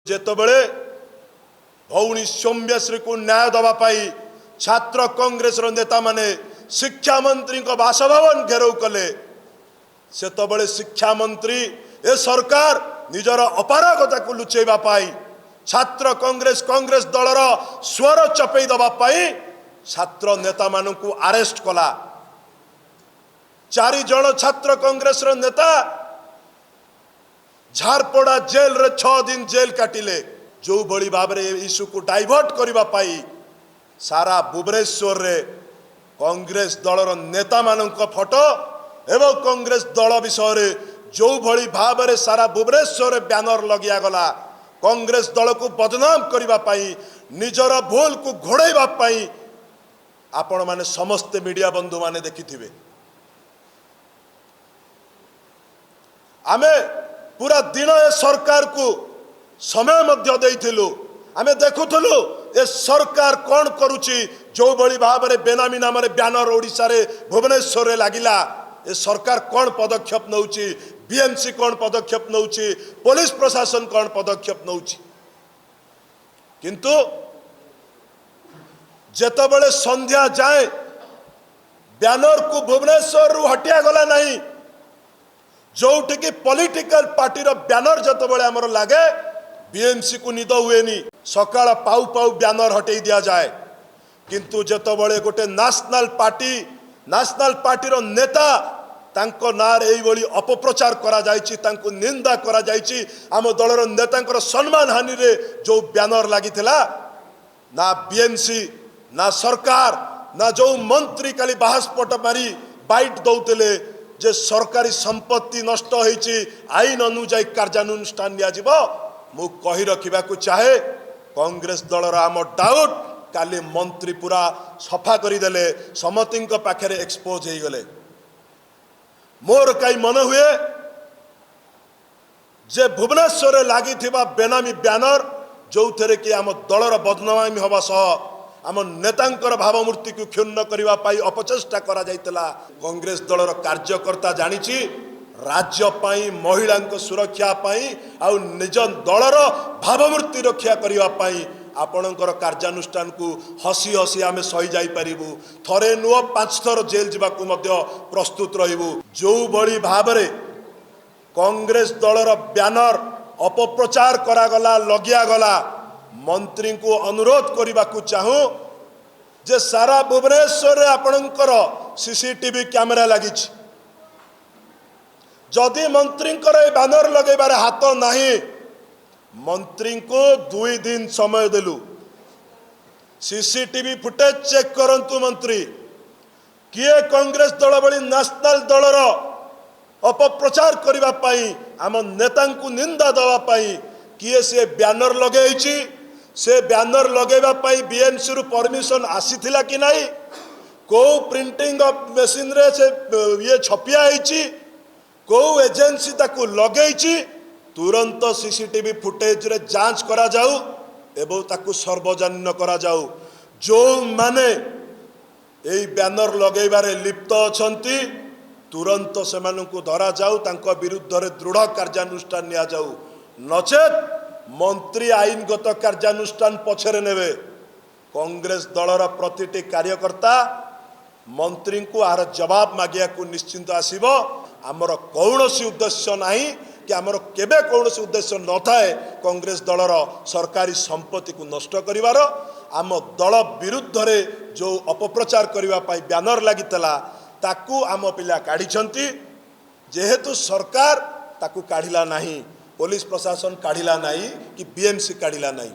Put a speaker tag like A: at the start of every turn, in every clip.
A: जेतबेले भौणी सौम्यश्री को न्याय दवापाई छात्र कांग्रेस नेता माने शिक्षा मंत्री को बासभवन घेराव कले सेतबेले शिक्षा मंत्री ए सरकार निजर अपारगता को लुचेबा पाई छात्र कांग्रेस दलर स्वर चपई दबा पाई छात्र नेता मानू अरेस्ट कला 4 जन छात्र कांग्रेस नेता झारपड़ा जेल रे 6 दिन जेल काटिले जो बड़ी भाव में इश्यू को डाइवर्ट करबा पाई सारा भुवनेश्वर रे कांग्रेस दलर नेता मानक फोटो एवं कांग्रेस दल विषय जो भली भाव में सारा भुवनेश्वर रे बैनर लगिया गला कांग्रेस दल को बदनाम करबा पाई निजर भूल को घोड़ाइबा पाई आपण माने समस्त मीडिया बंधु माने देखिथिबे आमे पूरा दिन ए सरकार को समय मध्य देइथिलु आमे देखुथलु ए सरकार कौन करुची जो बड़ी भाव में बेनामी नाम बैनर ओडिशा रे भुवनेश्वर रे लागिला ए सरकार कौन पदक्षेप नउची बीएमसी कौन पदक्षेप नउची पुलिस प्रशासन कौन पदक्षेप नउची किंतु जेतबेले संध्या जाए बैनर को भुवनेश्वर रु हटिया गला नहीं जोठी की पॉलिटिकल पार्टी रो बैनर जेतबेले हमर लागे बीएमसी को निद हुएनी सकाळ पाउ पाउ बैनर हटई दिया जाए किंतु जेतबेले गोटे नेशनल पार्टी रो नेता तांको नार एई बळी अपप्रचार करा जायछि तांको निंदा करा जायछि आम दलर नेतांकर सम्मान हानि रे जो बैनर लागिथिला ना बीएमसी ना सरकार ना जो मंत्री काली बाहस्पट मारी बाइट दौतले जे सरकारी संपत्ति नष्ट होईछि आईन अनुଯାयी कार्यानुष्ठान लिया जिवो मु कहि रखिबा को चाहे कांग्रेस दलर आम डाउट काली मंत्री पूरा सफा करी देले समतिंक पाखरे एक्सपोज हो गले मोर कई मन हुए जे भुवनेश्वर लागी थिबा बेनामी बैनर जो थे कि आम दलर बदनामी हवा सह आम नेतांकर भावमूर्ति को क्षुण्ण करबा पाई अपचेष्टा करा जायतला कांग्रेस दलर कार्यकर्ता जानिछि राज्य पाई महिला सुरक्षा पाई आ निज दलर भावमूर्ति रक्षा करबा पाई आपणकर कार्यानुष्ठान को हसी हसी आमे सही जाई परिबु थरे नुह 5 थर जेल जीवाकू मध्य प्रस्तुत रहिबु जो बड़ी भाव में कांग्रेस दलर बैनर अपप्रचार करा गला लगिया गला मंत्री को अनुरोध करने को चाहूँ जे सारा भुवनेश्वर आपणकर सीसीटीवी कैमेरा लगी जदि मंत्री बैनर लगेबार हाथ नहीं मंत्री को 2 दिन समय देलु सीसीटीवी फुटेज चेक करंतु मंत्री किए कांग्रेस दल भली नेशनल दलर अपप्रचार करबा पाई आम नेता को निंदा दवा पाई किए से बैनर लगे से बैनर लगेबा पाई बीएमसी रु परमिशन आसीथिला कि नहीं को प्रिंटिंग मशीन रे से ये छपिया होईची को एजेंसी ताकू लगेईची तुरंत सीसीटीवी फुटेज रे जांच करा जाऊ एवं ताकू सर्वजनीन करा जाऊ जो माने एई बैनर लगेबारे लिप्त अछंती तुरंत सेमानकू धरा जाऊ तांको विरुद्ध रे दृढ़ कार्यानुष्ठान निया जाऊ नचेत मंत्री आईनगत कार्यानुष्ठान पछरे नेबे कांग्रेस दलर प्रतिटी कार्यकर्ता मंत्री को आर जवाब मागिया को निश्चिंत आसीबो आमर कौनसी उद्देश्य नहीं कि आमर केबे कौनसी उद्देश्य न थाए कांग्रेस दलर सरकारी संपत्ति को नष्ट करिवार आम दल विरुद्ध रे जो अपप्रचार करबा पाई बैनर लागितला ताकू आम पिला काढिछंती जेहेतु सरकार ताकू काढिला नहीं पुलिस प्रशासन काढिला नहीं कि बीएमसी काढिला नहीं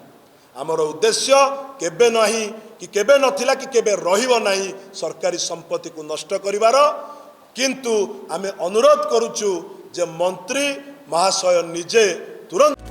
A: आमर उद्देश्य केबे नहीं कि केबे नथिला कि केबे रहिबो नहीं सरकारी संपत्ति को नष्ट करिवार किंतु आमे अनुरोध करूछु जे मंत्री महाशय निजे तुरंत